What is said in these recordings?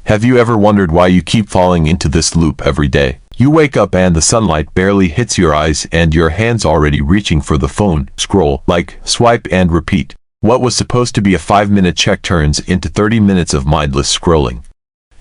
Have you ever wondered why you keep falling into this loop every day? You wake up and the sunlight barely hits your eyes and your hand's already reaching for the phone. Scroll, like, swipe and repeat. What was supposed to be a 5-minute check turns into 30 minutes of mindless scrolling.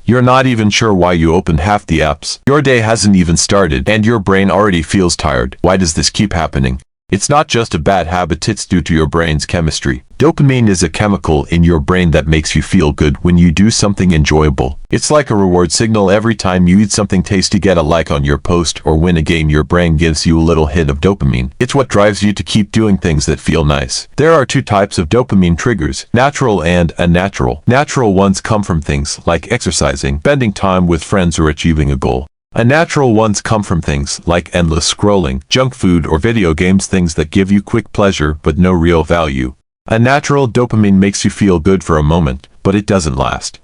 You're not even sure why you opened half the apps. Your day hasn't even started and your brain already feels tired. Why does this keep happening? It's not just a bad habit, it's due to your brain's chemistry. Dopamine is a chemical in your brain that makes you feel good when you do something enjoyable. It's like a reward signal. Every time you eat something tasty, get a like on your post, or win a game, your brain gives you a little hit of dopamine. It's what drives you to keep doing things that feel nice. There are two types of dopamine triggers, natural and unnatural. Natural ones come from things like exercising, spending time with friends, or achieving a goal. Unnatural ones come from things like endless scrolling, junk food, or video games, things that give you quick pleasure but no real value. Unnatural dopamine makes you feel good for a moment, but it doesn't last.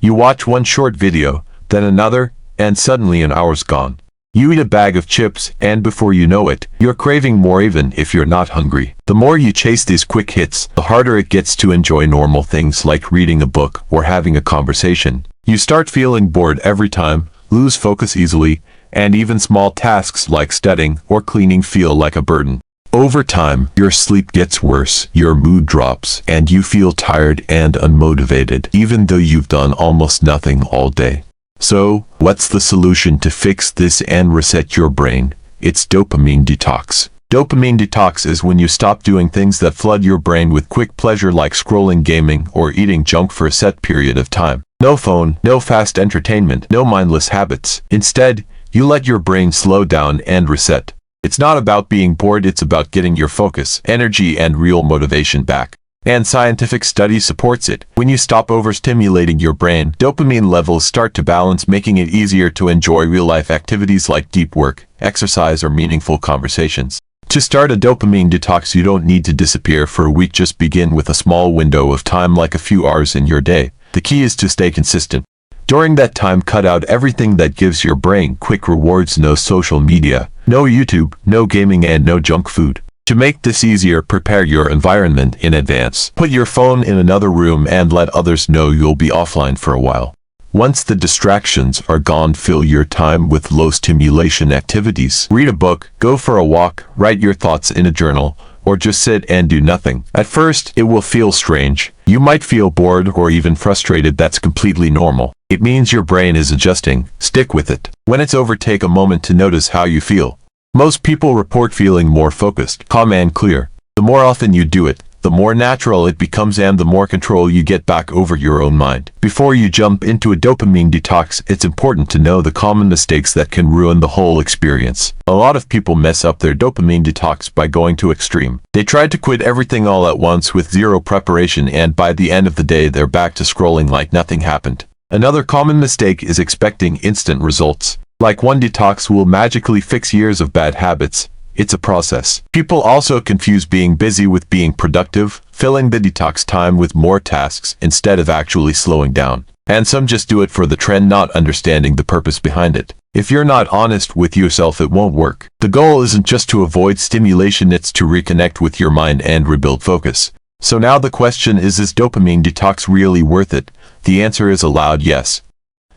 You watch one short video, then another, and suddenly an hour's gone. You eat a bag of chips, and before you know it, you're craving more even if you're not hungry. The more you chase these quick hits, the harder it gets to enjoy normal things like reading a book or having a conversation. You start feeling bored every time, lose focus easily, and even small tasks like studying or cleaning feel like a burden. Over time, your sleep gets worse, your mood drops, and you feel tired and unmotivated, even though you've done almost nothing all day. So, what's the solution to fix this and reset your brain? It's dopamine detox. Dopamine detox is when you stop doing things that flood your brain with quick pleasure like scrolling, gaming, or eating junk for a set period of time. No phone, no fast entertainment, no mindless habits. Instead, you let your brain slow down and reset. It's not about being bored, it's about getting your focus, energy, and real motivation back. And scientific study supports it. When you stop overstimulating your brain, dopamine levels start to balance, making it easier to enjoy real-life activities like deep work, exercise, or meaningful conversations. To start a dopamine detox, you don't need to disappear for a week. Just begin with a small window of time, like a few hours in your day. The key is to stay consistent. During that time, cut out everything that gives your brain quick rewards. No social media, no YouTube, no gaming, and no junk food. To make this easier, prepare your environment in advance. Put your phone in another room and let others know you'll be offline for a while. Once the distractions are gone, fill your time with low-stimulation activities. Read a book, go for a walk, write your thoughts in a journal, or just sit and do nothing. At first, it will feel strange. You might feel bored or even frustrated. That's completely normal. It means your brain is adjusting. Stick with it. When it's over, take a moment to notice how you feel. Most people report feeling more focused, calm, and clear. The more often you do it, the more natural it becomes and the more control you get back over your own mind. Before you jump into a dopamine detox, it's important to know the common mistakes that can ruin the whole experience. A lot of people mess up their dopamine detox by going to extreme. They try to quit everything all at once with zero preparation, and by the end of the day, they're back to scrolling like nothing happened. Another common mistake is expecting instant results. Like one detox will magically fix years of bad habits. It's a process. People also confuse being busy with being productive, filling the detox time with more tasks instead of actually slowing down. And some just do it for the trend, not understanding the purpose behind it. If you're not honest with yourself, it won't work. The goal isn't just to avoid stimulation, it's to reconnect with your mind and rebuild focus. So now the question is dopamine detox really worth it? The answer is a loud yes.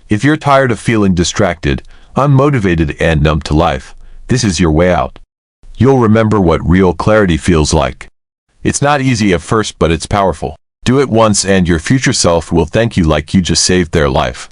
If you're tired of feeling distracted, unmotivated, and numb to life, this is your way out. You'll remember what real clarity feels like. It's not easy at first, but it's powerful. Do it once and your future self will thank you like you just saved their life.